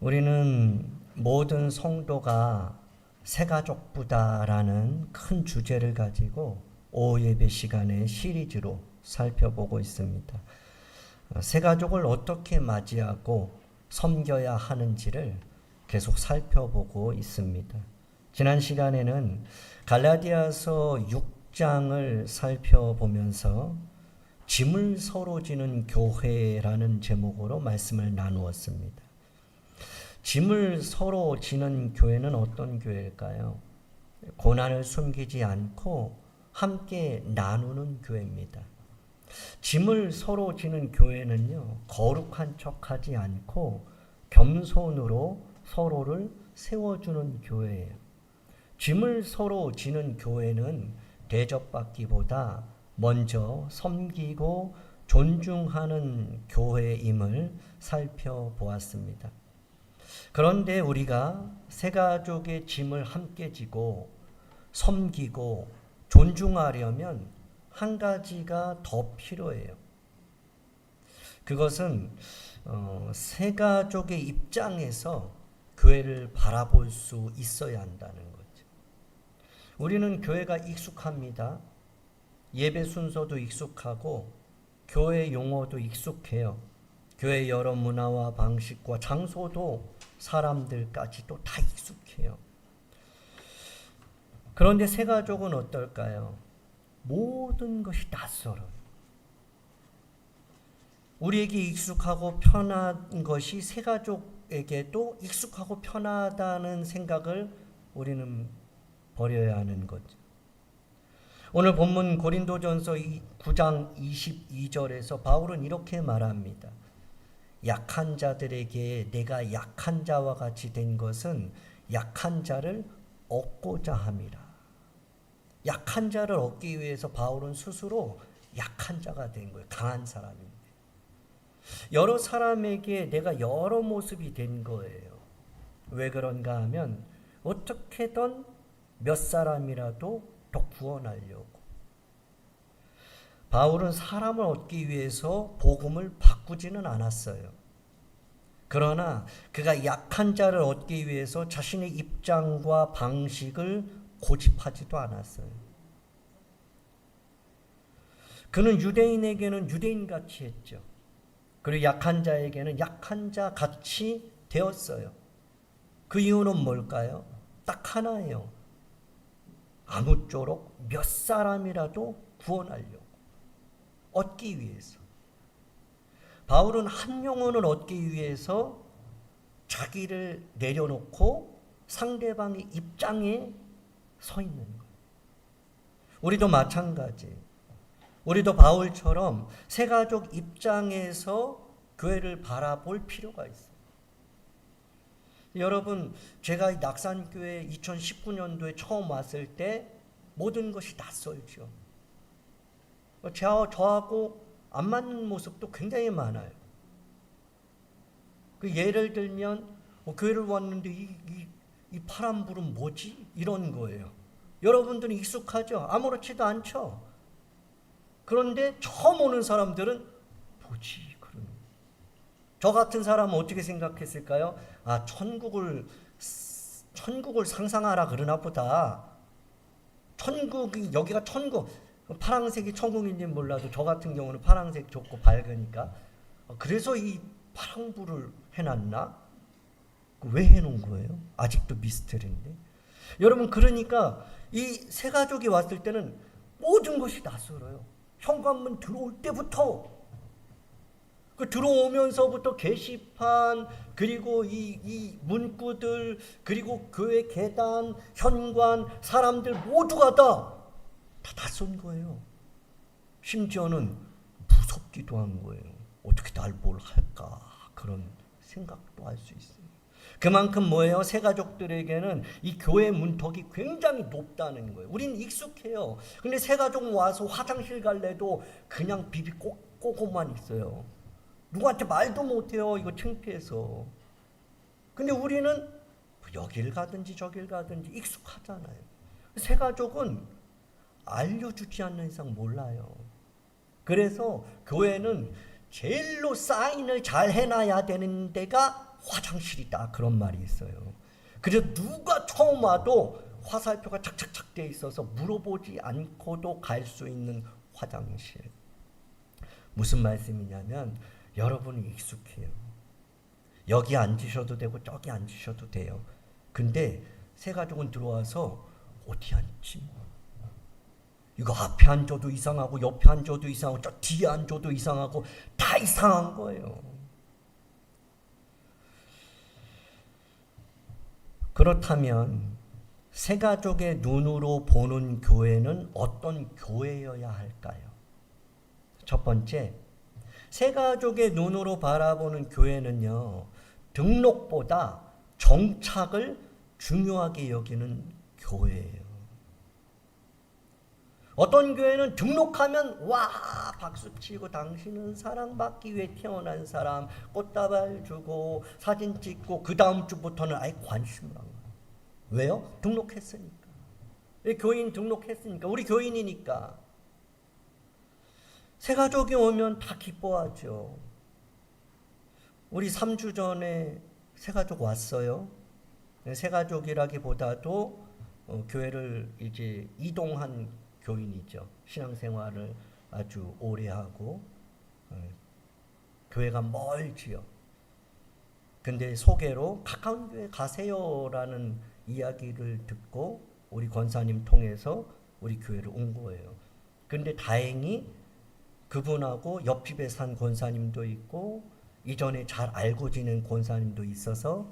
우리는 모든 성도가 새가족부다라는 큰 주제를 가지고 오예배 시간에 시리즈로 살펴보고 있습니다. 새가족을 어떻게 맞이하고 섬겨야 하는지를 계속 살펴보고 있습니다. 지난 시간에는 갈라디아서 6장을 살펴보면서 짐을 서로 지는 교회라는 제목으로 말씀을 나누었습니다. 짐을 서로 지는 교회는 어떤 교회일까요? 고난을 숨기지 않고 함께 나누는 교회입니다. 짐을 서로 지는 교회는요, 거룩한 척하지 않고 겸손으로 서로를 세워주는 교회예요. 짐을 서로 지는 교회는 대접받기보다 먼저 섬기고 존중하는 교회임을 살펴보았습니다. 그런데 우리가 새가족의 짐을 함께 지고 섬기고 존중하려면 한 가지가 더 필요해요. 그것은 새가족의 입장에서 교회를 바라볼 수 있어야 한다는 거죠. 우리는 교회가 익숙합니다. 예배 순서도 익숙하고 교회 용어도 익숙해요. 교회 여러 문화와 방식과 장소도 사람들까지도 다 익숙해요. 그런데 새가족은 어떨까요? 모든 것이 낯설어요. 우리에게 익숙하고 편한 것이 새가족에게도 익숙하고 편하다는 생각을 우리는 버려야 하는 거죠. 오늘 본문 고린도전서 9장 22절에서 바울은 이렇게 말합니다. 약한 자들에게 내가 약한 자와 같이 된 것은 약한 자를 얻고자 함이라. 약한 자를 얻기 위해서 바울은 스스로 약한 자가 된 거예요. 강한 사람인데. 여러 사람에게 내가 여러 모습이 된 거예요. 왜 그런가 하면 어떻게든 몇 사람이라도 더 구원하려고. 바울은 사람을 얻기 위해서 복음을 바꾸지는 않았어요. 그러나 그가 약한 자를 얻기 위해서 자신의 입장과 방식을 고집하지도 않았어요. 그는 유대인에게는 유대인같이 했죠. 그리고 약한 자에게는 약한 자같이 되었어요. 그 이유는 뭘까요? 딱 하나예요. 아무쪼록 몇 사람이라도 구원하려고. 얻기 위해서. 바울은 한 영혼을 얻기 위해서 자기를 내려놓고 상대방의 입장에 서 있는 거예요. 우리도 마찬가지예요. 우리도 바울처럼 새가족 입장에서 교회를 바라볼 필요가 있어요. 여러분, 제가 낙산교회 2019년도에 처음 왔을 때 모든 것이 낯설죠. 저하고 안 맞는 모습도 굉장히 많아요. 그 예를 들면 교회를 왔는데 이 파란불은 뭐지? 이런 거예요. 여러분들은 익숙하죠? 아무렇지도 않죠? 그런데 처음 오는 사람들은 뭐지? 그러는. 저 같은 사람은 어떻게 생각했을까요? 아, 천국을 상상하라 그러나 보다. 천국이, 여기가 천국. 파란색이 천국인지 몰라도 저 같은 경우는 파란색 좋고 밝으니까 그래서 이 파란불을 해놨나? 왜 해놓은 거예요? 아직도 미스터리인데. 여러분, 그러니까 이 새가족이 왔을 때는 모든 것이 낯설어요. 현관문 들어올 때부터, 그 들어오면서부터 게시판, 그리고 이 문구들, 그리고 교회 계단, 현관, 사람들 모두가 다 낯선 거예요. 심지어는 무섭기도 한 거예요. 어떻게 날 뭘 할까? 그런 생각도 할 수 있어요. 그만큼 뭐예요? 새가족들에게는 이 교회 문턱이 굉장히 높다는 거예요. 우린 익숙해요. 근데 새가족 와서 화장실 갈래도 그냥 비비 꼬고만 있어요. 누구한테 말도 못해요. 이거 창피해서. 근데 우리는 여길 가든지 저길 가든지 익숙하잖아요. 새가족은 알려주지 않는 이상 몰라요. 그래서 교회는 제일로 사인을 잘 해놔야 되는 데가 화장실이다 그런 말이 있어요. 그래서 누가 처음 와도 화살표가 착착착 돼 있어서 물어보지 않고도 갈 수 있는 화장실. 무슨 말씀이냐면 여러분이 익숙해요. 여기 앉으셔도 되고 저기 앉으셔도 돼요. 근데 새 가족은 들어와서 어디 앉지? 이거 앞에 앉아도 이상하고 옆에 앉아도 이상하고 저 뒤에 앉아도 이상하고 다 이상한 거예요. 그렇다면 새 가족의 눈으로 보는 교회는 어떤 교회여야 할까요? 첫 번째, 새 가족의 눈으로 바라보는 교회는요, 등록보다 정착을 중요하게 여기는 교회예요. 어떤 교회는 등록하면 와 박수치고 당신은 사랑받기 위해 태어난 사람, 꽃다발 주고 사진 찍고 그 다음 주부터는 아예 관심을 안 가요. 왜요? 등록했으니까. 교인 등록했으니까. 우리 교인이니까. 새 가족이 오면 다 기뻐하죠. 우리 3주 전에 새 가족 왔어요. 새 가족이라기보다도 교회를 이제 이동한 교인이죠. 신앙생활을 아주 오래 하고 교회가 멀지요. 근데 소개로 가까운 교회 가세요라는 이야기를 듣고 우리 권사님 통해서 우리 교회를 온 거예요. 근데 다행히 그분하고 옆집에 산 권사님도 있고 이전에 잘 알고 지낸 권사님도 있어서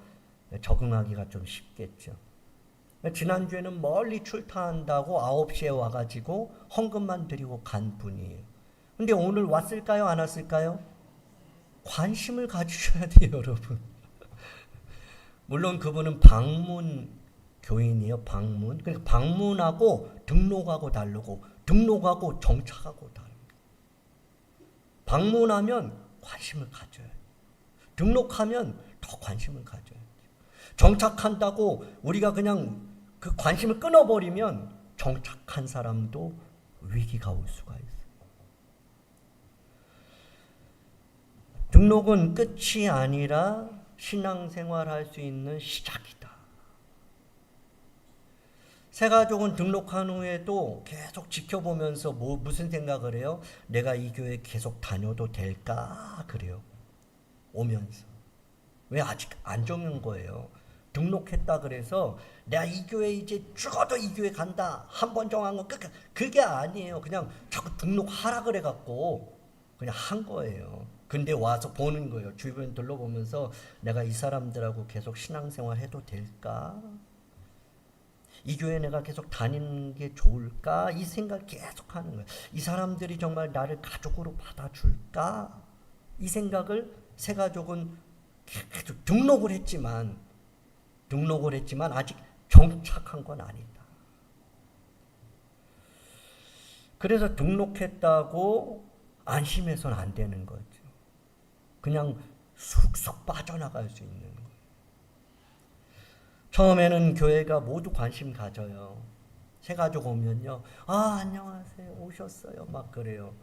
적응하기가 좀 쉽겠죠. 지난주에는 멀리 출타한다고 9시에 와가지고 헌금만 드리고 간 분이에요. 근데 오늘 왔을까요? 안 왔을까요? 관심을 가지셔야 돼요, 여러분. 물론 그분은 방문 교인이에요, 방문. 그러니까 방문하고 등록하고 다르고 등록하고 정착하고 다르고. 방문하면 관심을 가져야 돼요. 등록하면 더 관심을 가져야 돼요. 정착한다고 우리가 그냥 그 관심을 끊어버리면 정착한 사람도 위기가 올 수가 있어요. 등록은 끝이 아니라 신앙생활할 수 있는 시작이다. 새 가족은 등록한 후에도 계속 지켜보면서 무슨 생각을 해요? 내가 이 교회 계속 다녀도 될까? 그래요. 오면서. 왜 아직 안 정한 거예요? 등록했다 그래서 내가 이 교회 이제 죽어도 이 교회 간다. 한 번 정한 거 끝까지. 그게 아니에요. 그냥 자꾸 등록하라 그래갖고 그냥 한 거예요. 근데 와서 보는 거예요. 주변 둘러보면서 내가 이 사람들하고 계속 신앙생활 해도 될까? 이 교회 내가 계속 다니는 게 좋을까? 이 생각 계속 하는 거예요. 이 사람들이 정말 나를 가족으로 받아줄까? 이 생각을 새 가족은 계속 등록을 했지만 아직 정착한 건 아니다. 그래서 등록했다고 안심해서는 안 되는 거죠. 그냥 쑥쑥 빠져나갈 수 있는 거예요. 처음에는 교회가 모두 관심 가져요. 새 가족 오면요. 안녕하세요. 오셨어요. 막 그래요.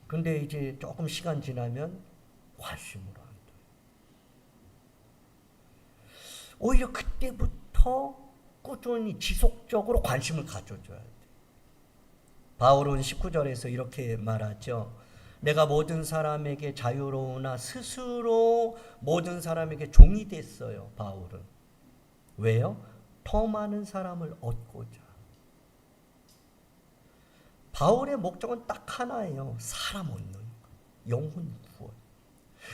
근데 이제 조금 시간 지나면 관심으로 안 돼요. 오히려 그때부터 꾸준히 지속적으로 관심을 가져줘야 돼요. 바울은 19절에서 이렇게 말하죠. 내가 모든 사람에게 자유로우나 스스로 모든 사람에게 종이 됐어요. 바울은. 왜요? 더 많은 사람을 얻고자. 바울의 목적은 딱 하나예요. 사람 얻는 거. 영혼 구원.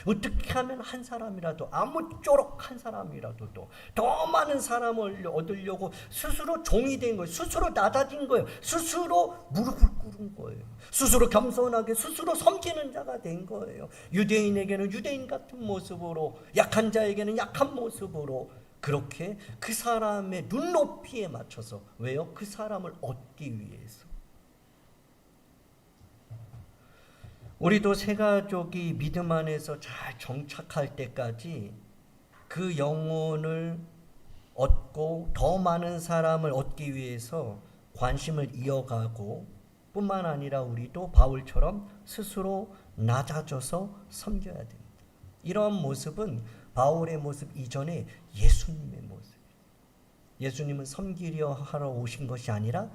어떻게 하면 한 사람이라도 아무쪼록 한 사람이라도 더 많은 사람을 얻으려고 스스로 종이 된 거예요. 스스로 낮아진 거예요. 스스로 무릎을 꿇은 거예요. 스스로 겸손하게 스스로 섬기는 자가 된 거예요. 유대인에게는 유대인 같은 모습으로, 약한 자에게는 약한 모습으로, 그렇게 그 사람의 눈높이에 맞춰서. 왜요? 그 사람을 얻기 위해서. 우리도 새 가족이 믿음 안에서 잘 정착할 때까지 그 영혼을 얻고 더 많은 사람을 얻기 위해서 관심을 이어가고, 뿐만 아니라 우리도 바울처럼 스스로 낮아져서 섬겨야 됩니다. 이런 모습은 바울의 모습 이전에 예수님의 모습. 예수님은 섬기려 하러 오신 것이 아니라,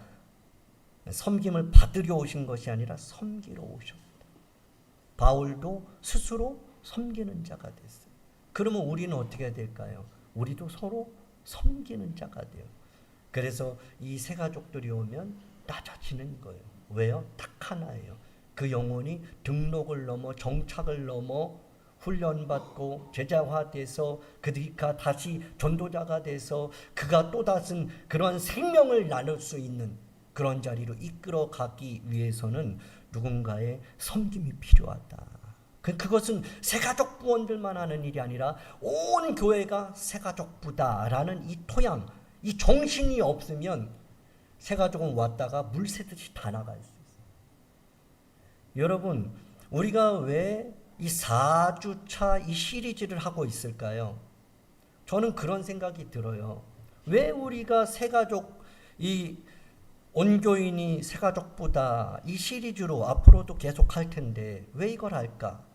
섬김을 받으려 오신 것이 아니라 섬기러 오셨다. 바울도 스스로 섬기는 자가 됐어요. 그러면 우리는 어떻게 될까요? 우리도 서로 섬기는 자가 돼요. 그래서 이 세 가족들이 오면 낮아지는 거예요. 왜요? 딱 하나예요. 그 영혼이 등록을 넘어 정착을 넘어 훈련받고 제자화돼서 그가 다시 전도자가 돼서 그가 또 다른 그런 생명을 나눌 수 있는 그런 자리로 이끌어가기 위해서는 누군가의 섬김이 필요하다. 그것은 새가족 부원들만 하는 일이 아니라 온 교회가 새가족부다라는 이 토양, 이 정신이 없으면 새가족은 왔다가 물 새듯이 다 나갈 수 있어요. 여러분, 우리가 왜 이 4주차 이 시리즈를 하고 있을까요? 저는 그런 생각이 들어요. 왜 우리가 새가족, 이 온교인이 새가족보다 이 시리즈로 앞으로도 계속 할 텐데 왜 이걸 할까?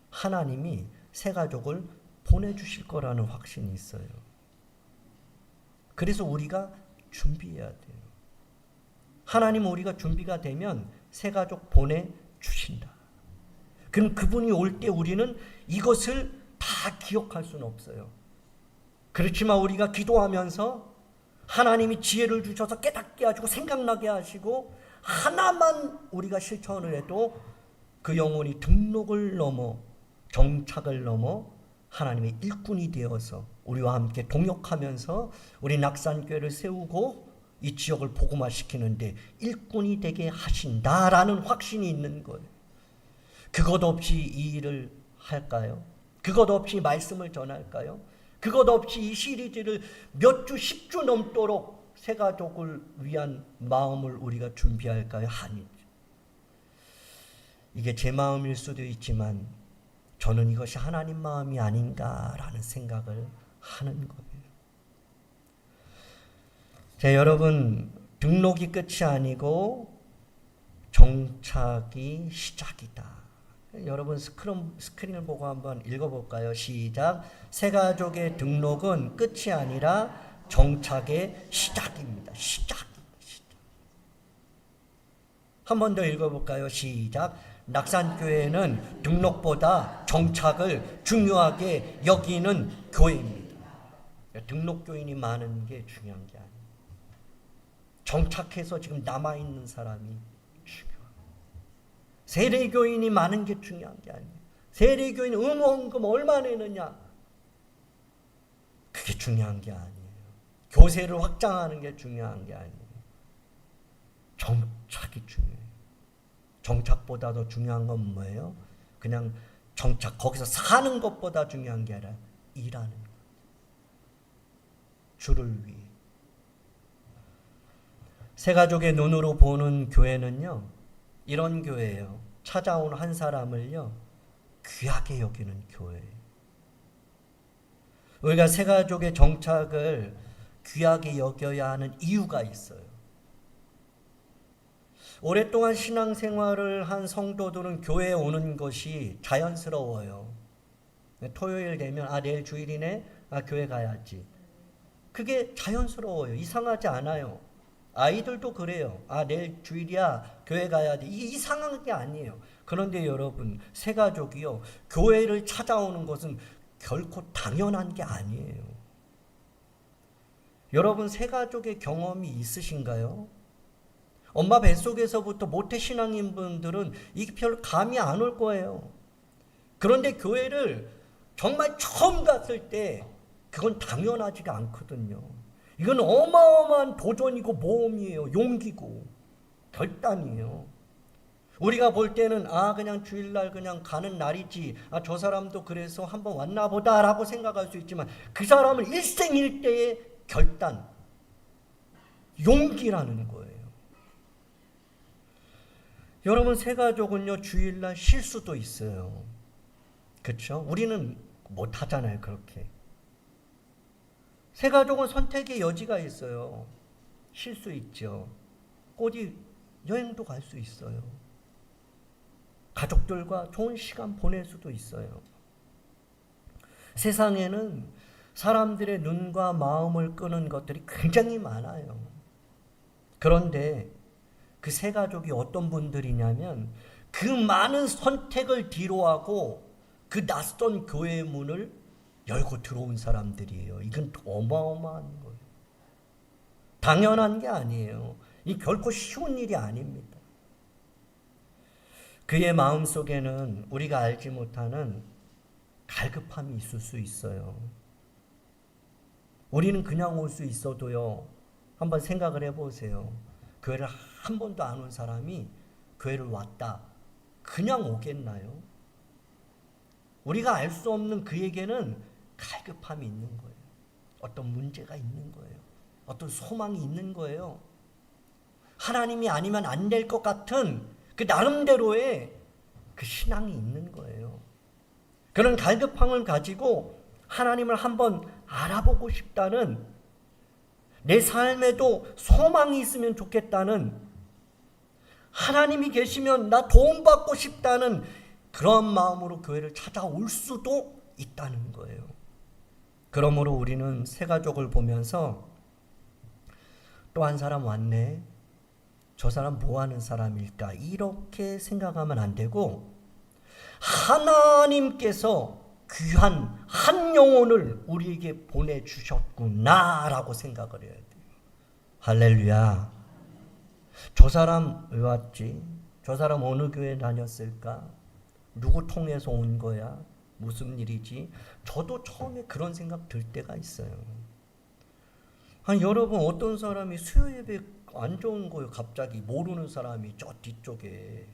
하나님이 새가족을 보내주실 거라는 확신이 있어요. 그래서 우리가 준비해야 돼요. 하나님 우리가 준비가 되면 새가족 보내주신다. 그럼 그분이 올 때 우리는 이것을 다 기억할 수는 없어요. 그렇지만 우리가 기도하면서 하나님이 지혜를 주셔서 깨닫게 하시고 생각나게 하시고 하나만 우리가 실천을 해도 그 영혼이 등록을 넘어 정착을 넘어 하나님의 일꾼이 되어서 우리와 함께 동역하면서 우리 낙산교회를 세우고 이 지역을 복음화시키는데 일꾼이 되게 하신다라는 확신이 있는 거예요. 그것 없이 이 일을 할까요? 그것 없이 말씀을 전할까요? 그것 없이 이 시리즈를 몇 주, 10주 넘도록 새가족을 위한 마음을 우리가 준비할까요? 아니죠. 이게 제 마음일 수도 있지만 저는 이것이 하나님 마음이 아닌가라는 생각을 하는 거예요. 자, 여러분, 등록이 끝이 아니고 정착이 시작이다. 여러분 스크린을 보고 한번 읽어볼까요? 시작. 새가족의 등록은 끝이 아니라 정착의 시작입니다. 시작. 한 번 더 읽어볼까요? 시작. 낙산교회는 등록보다 정착을 중요하게 여기는 교회입니다. 등록교인이 많은 게 중요한 게 아니에요. 정착해서 지금 남아있는 사람이 세례교인이 많은 게 중요한 게 아니에요. 세례교인 의무헌금 얼마 내느냐, 그게 중요한 게 아니에요. 교세를 확장하는 게 중요한 게 아니에요. 정착이 중요해요. 정착보다 더 중요한 건 뭐예요? 그냥 정착, 거기서 사는 것보다 중요한 게 아니라 일하는 것. 주를 위해. 새가족의 눈으로 보는 교회는요, 이런 교회예요. 찾아온 한 사람을요, 귀하게 여기는 교회예요. 우리가 새가족의 정착을 귀하게 여겨야 하는 이유가 있어요. 오랫동안 신앙생활을 한 성도들은 교회에 오는 것이 자연스러워요. 토요일 되면 내일 주일이네, 교회 가야지. 그게 자연스러워요. 이상하지 않아요. 아이들도 그래요. 내일 주일이야, 교회 가야 돼. 이게 이상한 게 아니에요. 그런데 여러분, 새가족이요, 교회를 찾아오는 것은 결코 당연한 게 아니에요. 여러분, 새가족의 경험이 있으신가요? 엄마 뱃속에서부터 모태신앙인 분들은 이게 별로 감이 안 올 거예요. 그런데 교회를 정말 처음 갔을 때 그건 당연하지가 않거든요. 이건 어마어마한 도전이고 모험이에요. 용기고 결단이에요. 우리가 볼 때는 그냥 주일날 그냥 가는 날이지, 저 사람도 그래서 한번 왔나 보다라고 생각할 수 있지만 그 사람은 일생일대의 결단, 용기라는 거예요. 여러분, 새가족은요, 주일날 쉴 수도 있어요. 그렇죠? 우리는 못 하잖아요, 그렇게. 새가족은 선택의 여지가 있어요. 쉴 수 있죠. 어디 여행도 갈 수 있어요. 가족들과 좋은 시간 보낼 수도 있어요. 세상에는 사람들의 눈과 마음을 끄는 것들이 굉장히 많아요. 그런데 그 세 가족이 어떤 분들이냐면 그 많은 선택을 뒤로하고 그 낯선 교회의 문을 열고 들어온 사람들이에요. 이건 어마어마한 거예요. 당연한 게 아니에요. 이 결코 쉬운 일이 아닙니다. 그의 마음속에는 우리가 알지 못하는 갈급함이 있을 수 있어요. 우리는 그냥 올 수 있어도요. 한번 생각을 해보세요. 교회를 한 번도 안 온 사람이 교회를 왔다. 그냥 오겠나요? 우리가 알 수 없는 그에게는 갈급함이 있는 거예요. 어떤 문제가 있는 거예요. 어떤 소망이 있는 거예요. 하나님이 아니면 안 될 것 같은 그 나름대로의 그 신앙이 있는 거예요. 그런 갈급함을 가지고 하나님을 한번 알아보고 싶다는, 내 삶에도 소망이 있으면 좋겠다는, 하나님이 계시면 나 도움받고 싶다는 그런 마음으로 교회를 찾아올 수도 있다는 거예요. 그러므로 우리는 세 가족을 보면서 또 한 사람 왔네, 저 사람 뭐 하는 사람일까, 이렇게 생각하면 안 되고 하나님께서 귀한 한 영혼을 우리에게 보내주셨구나라고 생각을 해야 돼요. 할렐루야. 저 사람 왜 왔지? 저 사람 어느 교회 다녔을까? 누구 통해서 온 거야? 무슨 일이지? 저도 처음에 그런 생각 들 때가 있어요. 아니, 여러분, 어떤 사람이 수요 예배 안 좋은 거예요. 갑자기 모르는 사람이 저 뒤쪽에.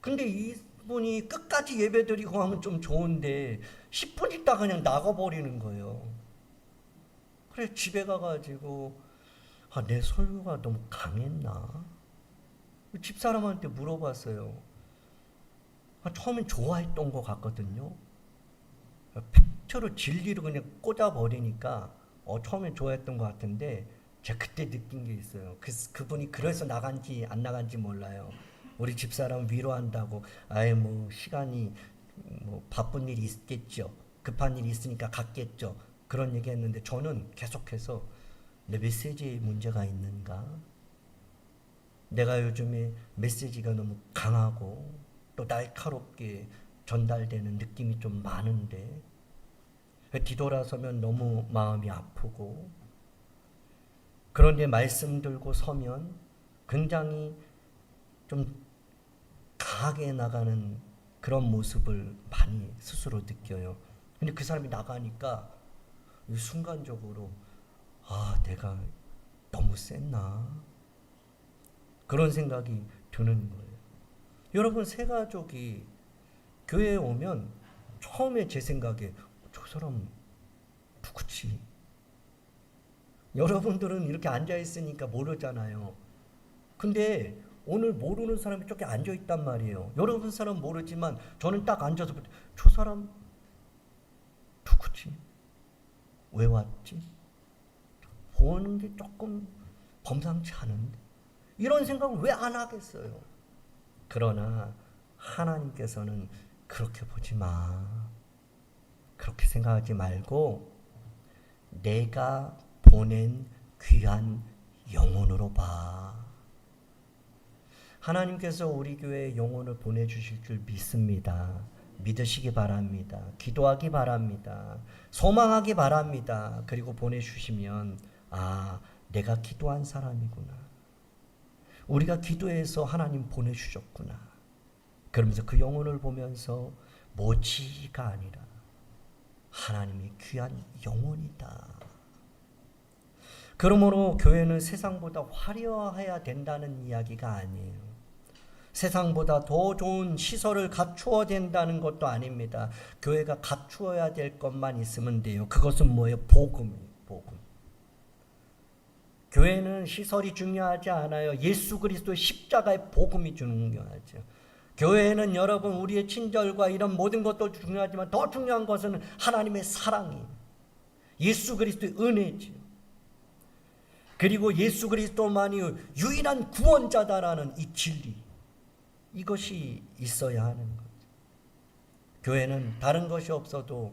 근데 이분이 끝까지 예배 드리고 하면 좀 좋은데 10분 있다 그냥 나가버리는 거예요. 그래, 집에 가가지고 내 설교가 너무 강했나? 집사람한테 물어봤어요. 처음엔 좋아했던 것 같거든요. 팩트로 진리로 그냥 꽂아버리니까 처음엔 좋아했던 것 같은데 제가 그때 느낀 게 있어요. 그분이 그래서 나간지 안 나간지 몰라요. 우리 집사람 위로한다고 아예 뭐 시간이 뭐 바쁜 일이 있겠죠. 급한 일이 있으니까 갔겠죠. 그런 얘기 했는데 저는 계속해서 내 메시지에 문제가 있는가? 내가 요즘에 메시지가 너무 강하고 또 날카롭게 전달되는 느낌이 좀 많은데 뒤돌아서면 너무 마음이 아프고, 그런데 말씀 들고 서면 굉장히 좀 강하게 나가는 그런 모습을 많이 스스로 느껴요. 근데 그 사람이 나가니까 순간적으로 내가 너무 셌나? 그런 생각이 드는 거예요. 여러분, 세 가족이 교회에 오면 처음에 제 생각에 저 사람 누구지? 여러분들은 이렇게 앉아있으니까 모르잖아요. 근데 오늘 모르는 사람이 저기 앉아있단 말이에요. 여러분 사람 모르지만 저는 딱 앉아서 저 사람 누구지? 왜 왔지? 보는 게 조금 범상치 않은데 이런 생각을 왜 안 하겠어요? 그러나 하나님께서는 그렇게 보지 마. 그렇게 생각하지 말고 내가 보낸 귀한 영혼으로 봐. 하나님께서 우리 교회에 영혼을 보내주실 줄 믿습니다. 믿으시기 바랍니다. 기도하기 바랍니다. 소망하기 바랍니다. 그리고 보내주시면 내가 기도한 사람이구나. 우리가 기도해서 하나님 보내주셨구나. 그러면서 그 영혼을 보면서 모지가 아니라 하나님의 귀한 영혼이다. 그러므로 교회는 세상보다 화려해야 된다는 이야기가 아니에요. 세상보다 더 좋은 시설을 갖추어야 된다는 것도 아닙니다. 교회가 갖추어야 될 것만 있으면 돼요. 그것은 뭐예요? 복음이에요. 복음. 교회는 시설이 중요하지 않아요. 예수 그리스도의 십자가의 복음이 중요하죠. 교회는 여러분 우리의 친절과 이런 모든 것도 중요하지만 더 중요한 것은 하나님의 사랑이에요. 예수 그리스도의 은혜죠. 그리고 예수 그리스도만이 유일한 구원자다라는 이 진리, 이것이 있어야 하는 거죠. 교회는 다른 것이 없어도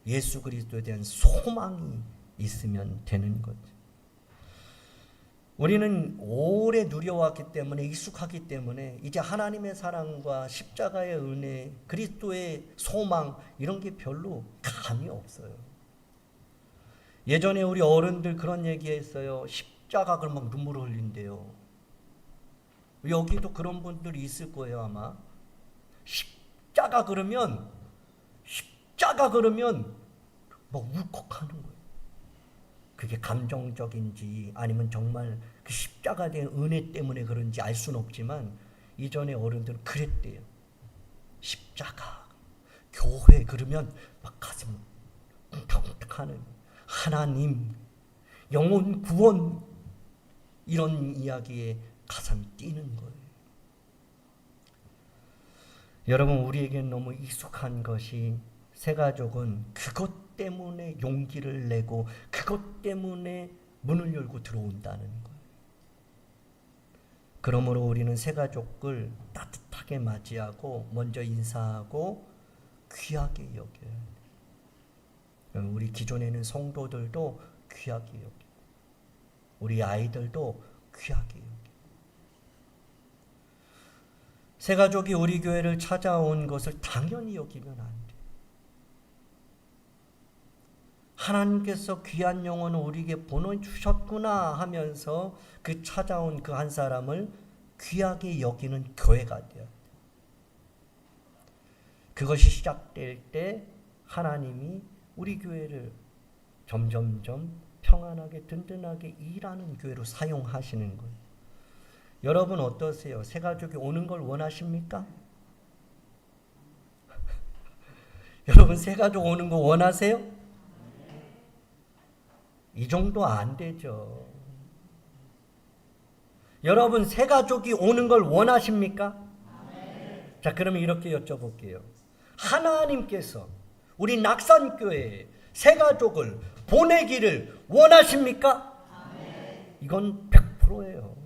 예수 그리스도에 대한 소망이 있으면 되는 거죠. 우리는 오래 누려왔기 때문에, 익숙하기 때문에 이제 하나님의 사랑과 십자가의 은혜, 그리스도의 소망 이런 게 별로 감이 없어요. 예전에 우리 어른들 그런 얘기했어요. 십자가 그러면 막 눈물을 흘린대요. 여기도 그런 분들이 있을 거예요 아마. 십자가 그러면 막 울컥하는 거예요. 그게 감정적인지 아니면 정말 그 십자가에 대한 은혜 때문에 그런지 알 수는 없지만 이전에 어른들은 그랬대요. 십자가, 교회 그러면 막 가슴 쿵탁쿵탁하는 하나님, 영혼 구원 이런 이야기에 가슴이 뛰는 거예요. 여러분, 우리에게는 너무 익숙한 것이 새가족은 그것 때문에 용기를 내고 그것 때문에 문을 열고 들어온다는 거예요. 그러므로 우리는 새가족을 따뜻하게 맞이하고 먼저 인사하고 귀하게 여겨야 돼요. 우리 기존에 있는 성도들도 귀하게 여기고 우리 아이들도 귀하게 여기고 새가족이 우리 교회를 찾아온 것을 당연히 여기면 안 돼요. 하나님께서 귀한 영혼을 우리에게 보내주셨구나 하면서 그 찾아온 그 한 사람을 귀하게 여기는 교회가 돼요. 그것이 시작될 때 하나님이 우리 교회를 점점점 평안하게 든든하게 일하는 교회로 사용하시는 거예요. 여러분 어떠세요? 새가족이 오는 걸 원하십니까? 여러분 새가족 오는 거 원하세요? 이 정도 안 되죠. 여러분 새가족이 오는 걸 원하십니까? 자, 그러면 이렇게 여쭤볼게요. 하나님께서 우리 낙산교회에 새가족을 보내기를 원하십니까? 이건 100%예요.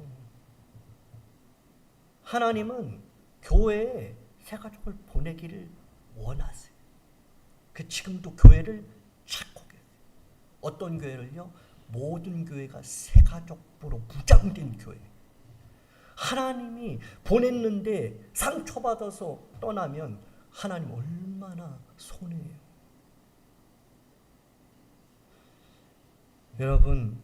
하나님은 교회에 새가족을 보내기를 원하세요. 그 지금도 교회를 찾고 계세요. 어떤 교회를요? 모든 교회가 새가족으로 무장된 교회. 하나님이 보냈는데 상처받아서 떠나면 하나님 얼마나 손해예요. 여러분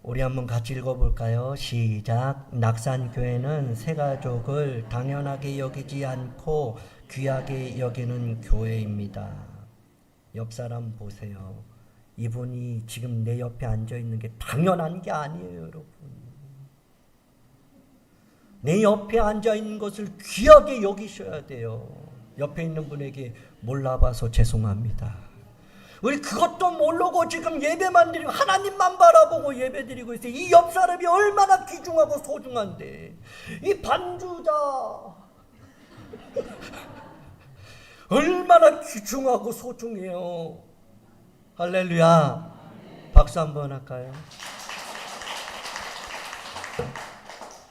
우리 한번 같이 읽어볼까요? 시작. 낙산교회는 새가족을 당연하게 여기지 않고 귀하게 여기는 교회입니다. 옆 사람 보세요. 이분이 지금 내 옆에 앉아있는 게 당연한 게 아니에요, 여러분. 내 옆에 앉아있는 것을 귀하게 여기셔야 돼요. 옆에 있는 분에게 몰라봐서 죄송합니다. 우리 그것도 모르고 지금 예배만 드리고 하나님만 바라보고 예배 드리고 있어요. 이 옆 사람이 얼마나 귀중하고 소중한데. 이 반주자 얼마나 귀중하고 소중해요. 할렐루야. 박수 한번 할까요?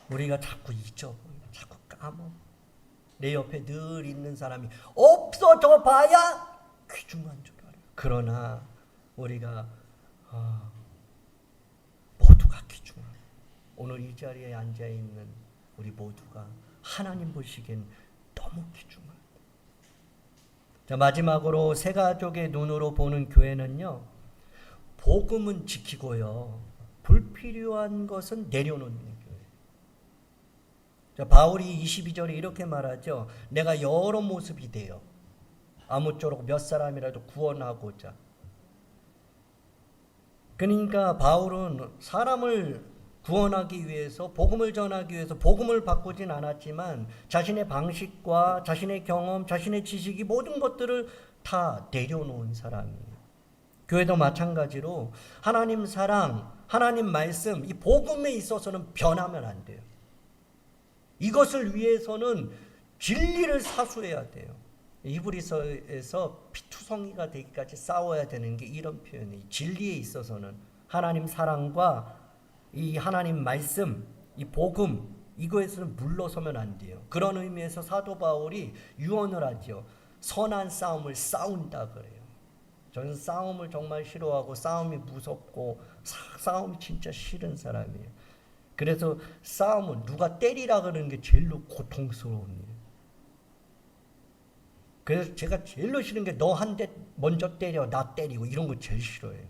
우리가 자꾸 잊어버려. 자꾸 까먹어. 내 옆에 늘 있는 사람이 없어져 봐야 귀중한 줄 알아요. 그러나 우리가 모두가 귀중해요. 오늘 이 자리에 앉아있는 우리 모두가 하나님 보시기엔 너무 귀중해요. 자, 마지막으로 새가족의 눈으로 보는 교회는요, 복음은 지키고요, 불필요한 것은 내려놓는 교회. 자, 바울이 22절에 이렇게 말하죠. 내가 여러 모습이 돼요. 아무쪼록 몇 사람이라도 구원하고자. 그러니까 바울은 사람을 구원하기 위해서, 복음을 전하기 위해서 복음을 바꾸진 않았지만 자신의 방식과 자신의 경험, 자신의 지식이 모든 것들을 다 내려놓은 사람이에요. 교회도 마찬가지로 하나님 사랑, 하나님 말씀, 이 복음에 있어서는 변하면 안 돼요. 이것을 위해서는 진리를 사수해야 돼요. 히브리서에서 피투성이가 되기까지 싸워야 되는 게 이런 표현이에요. 진리에 있어서는 하나님 사랑과 이 하나님 말씀, 이 복음, 이거에서는 물러서면 안 돼요. 그런 의미에서 사도 바울이 유언을 하죠. 선한 싸움을 싸운다 그래요. 저는 싸움을 정말 싫어하고 싸움이 무섭고 싸움이 진짜 싫은 사람이에요. 그래서 싸움은 누가 때리라 그러는 게 제일로 고통스러운 일이에요. 그래서 제가 제일로 싫은 게 너 한 대 먼저 때려 나 때리고 이런 거 제일 싫어해요.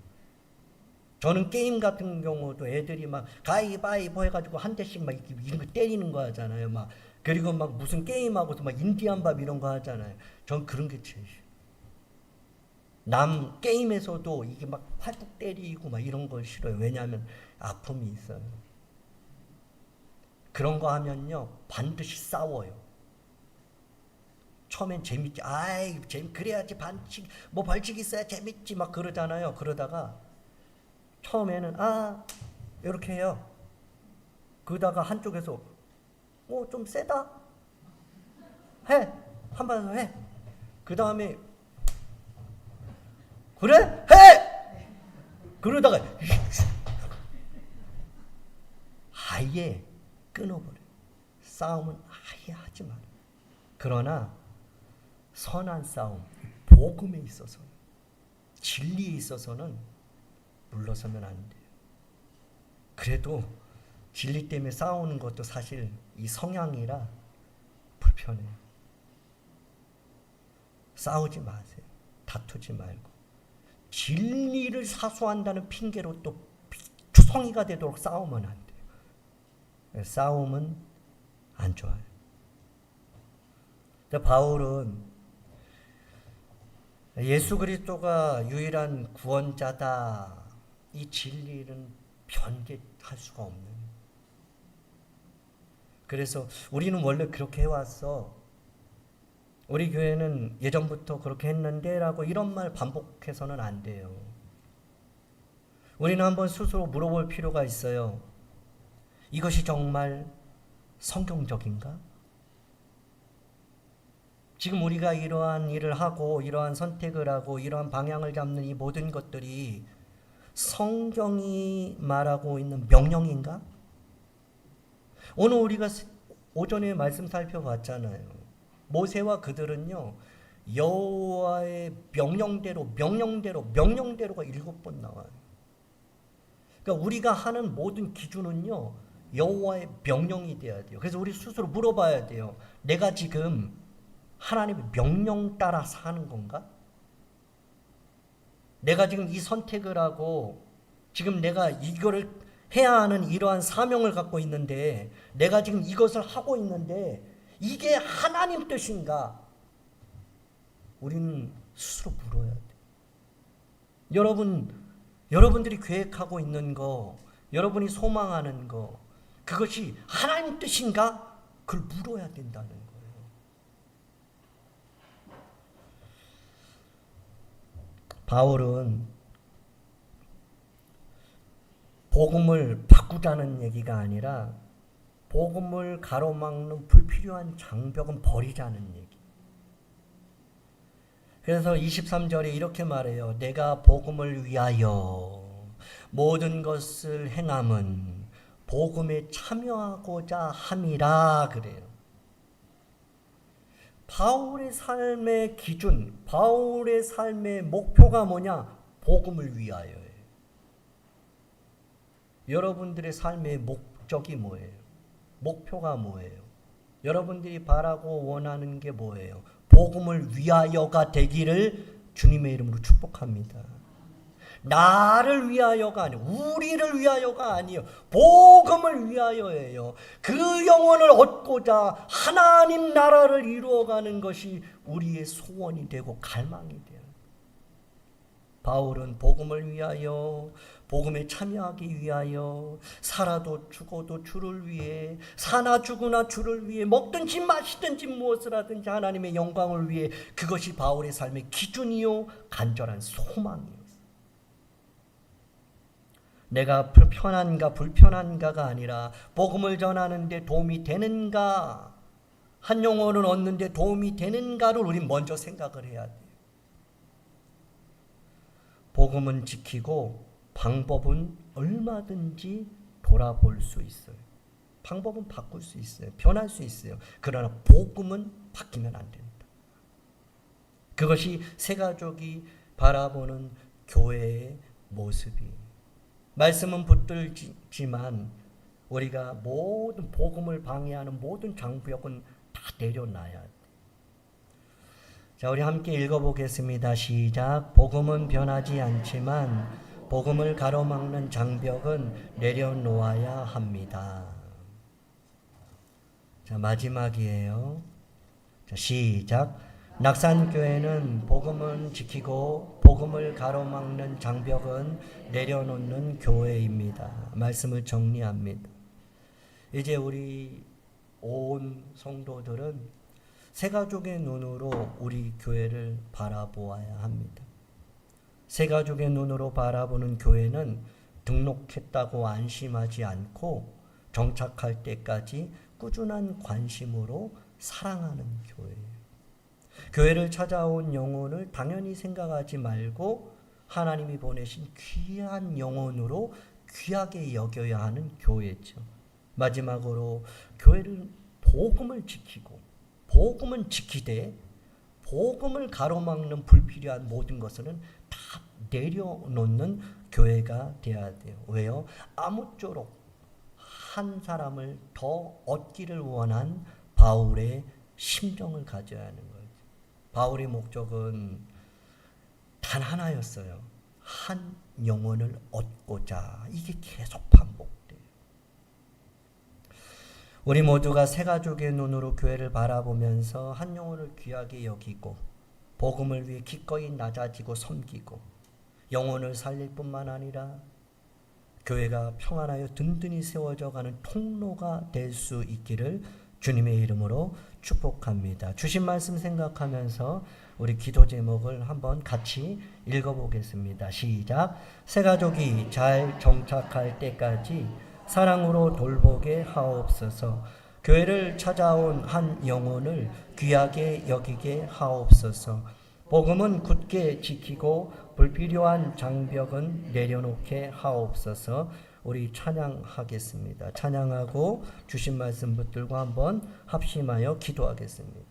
저는 게임 같은 경우도 애들이 막 가위바위보 해가지고 한 대씩 막 이런 거 때리는 거 하잖아요. 막 그리고 막 무슨 게임하고서 막 인디안 밥 이런 거 하잖아요. 전 그런 게 제일 싫어요. 남 게임에서도 이게 막 팔뚝 때리고 막 이런 거 싫어요. 왜냐하면 아픔이 있어요. 그런 거 하면요 반드시 싸워요. 처음엔 재밌지. 아이 그래야지 반칙 뭐 벌칙 있어야 재밌지 막 그러잖아요. 그러다가 처음에는 이렇게 해요. 그러다가 한쪽에서 좀 세다 해. 한 번 더 해. 그 다음에 그래? 해! 그러다가 아예 끊어버려요. 싸움은 아예 하지 마라. 그러나 선한 싸움, 복음에 있어서 진리에 있어서는 물러서면 안 돼요. 그래도 진리 때문에 싸우는 것도 사실 이 성향이라 불편해요. 싸우지 마세요. 다투지 말고. 진리를 사수한다는 핑계로 또 투성이가 되도록 싸우면 안 돼요. 싸움은 안 좋아요. 바울은 예수 그리스도가 유일한 구원자다. 이 진리는 변개할 수가 없는. 그래서 우리는 원래 그렇게 해왔어. 우리 교회는 예전부터 그렇게 했는데 라고 이런 말 반복해서는 안 돼요. 우리는 한번 스스로 물어볼 필요가 있어요. 이것이 정말 성경적인가? 지금 우리가 이러한 일을 하고 이러한 선택을 하고 이러한 방향을 잡는 이 모든 것들이 성경이 말하고 있는 명령인가? 오늘 우리가 오전에 말씀 살펴봤잖아요. 모세와 그들은요 여호와의 명령대로가 7번 나와요. 그러니까 우리가 하는 모든 기준은요 여호와의 명령이 돼야 돼요. 그래서 우리 스스로 물어봐야 돼요. 내가 지금 하나님의 명령 따라 사는 건가? 내가 지금 이 선택을 하고 지금 내가 이거를 해야 하는 이러한 사명을 갖고 있는데 내가 지금 이것을 하고 있는데 이게 하나님 뜻인가? 우리는 스스로 물어야 돼. 여러분들이 계획하고 있는 거, 여러분이 소망하는 거, 그것이 하나님 뜻인가? 그걸 물어야 된다는 거예요. 바울은 복음을 바꾸자는 얘기가 아니라 복음을 가로막는 불필요한 장벽은 버리자는 얘기. 그래서 23절에 이렇게 말해요. 내가 복음을 위하여 모든 것을 행함은 복음에 참여하고자 함이라 그래요. 바울의 삶의 기준, 바울의 삶의 목표가 뭐냐? 복음을 위하여예요. 여러분들의 삶의 목적이 뭐예요? 목표가 뭐예요? 여러분들이 바라고 원하는 게 뭐예요? 복음을 위하여가 되기를 주님의 이름으로 축복합니다. 나를 위하여가 아니에요. 우리를 위하여가 아니에요. 복음을 위하여예요. 그 영혼을 얻고자 하나님 나라를 이루어가는 것이 우리의 소원이 되고 갈망이 돼요. 바울은 복음을 위하여, 복음에 참여하기 위하여, 살아도 죽어도 주를 위해, 사나 죽으나 주를 위해, 먹든지 마시든지 무엇을 하든지 하나님의 영광을 위해, 그것이 바울의 삶의 기준이요 간절한 소망이요. 내가 편한가 불편한가가 아니라 복음을 전하는데 도움이 되는가, 한 영혼을 얻는데 도움이 되는가를 우린 먼저 생각을 해야 돼요. 복음은 지키고 방법은 얼마든지 돌아볼 수 있어요. 방법은 바꿀 수 있어요. 변할 수 있어요. 그러나 복음은 바뀌면 안 된다. 그것이 새가족이 바라보는 교회의 모습이. 말씀은 붙들지만 우리가 모든 복음을 방해하는 모든 장벽은 다 내려놔야 돼. 자, 우리 함께 읽어보겠습니다. 시작. 복음은 변하지 않지만 복음을 가로막는 장벽은 내려놓아야 합니다. 자, 마지막이에요. 자, 시작. 낙산교회는 복음은 지키고 복음을 가로막는 장벽은 내려놓는 교회입니다. 말씀을 정리합니다. 이제 우리 온 성도들은 새가족의 눈으로 우리 교회를 바라보아야 합니다. 새가족의 눈으로 바라보는 교회는 등록했다고 안심하지 않고 정착할 때까지 꾸준한 관심으로 사랑하는 교회예요. 교회를 찾아온 영혼을 당연히 생각하지 말고 하나님이 보내신 귀한 영혼으로 귀하게 여겨야 하는 교회죠. 마지막으로 교회를 복음을 지키고 복음은 지키되 복음을 가로막는 불필요한 모든 것은 다 내려놓는 교회가 돼야 돼요. 왜요? 아무쪼록 한 사람을 더 얻기를 원한 바울의 심정을 가져야 하는 거예요. 바울의 목적은 단 하나였어요. 한 영혼을 얻고자. 이게 계속 반복돼요. 우리 모두가 새가족의 눈으로 교회를 바라보면서 한 영혼을 귀하게 여기고 복음을 위해 기꺼이 낮아지고 섬기고 영혼을 살릴 뿐만 아니라 교회가 평안하여 든든히 세워져가는 통로가 될 수 있기를 주님의 이름으로 축복합니다. 주신 말씀 생각하면서 우리 기도 제목을 한번 같이 읽어보겠습니다. 시작. 새가족이 잘 정착할 때까지 사랑으로 돌보게 하옵소서. 교회를 찾아온 한 영혼을 귀하게 여기게 하옵소서. 복음은 굳게 지키고 불필요한 장벽은 내려놓게 하옵소서. 우리 찬양하겠습니다. 찬양하고 주신 말씀 붙들고 한번 합심하여 기도하겠습니다.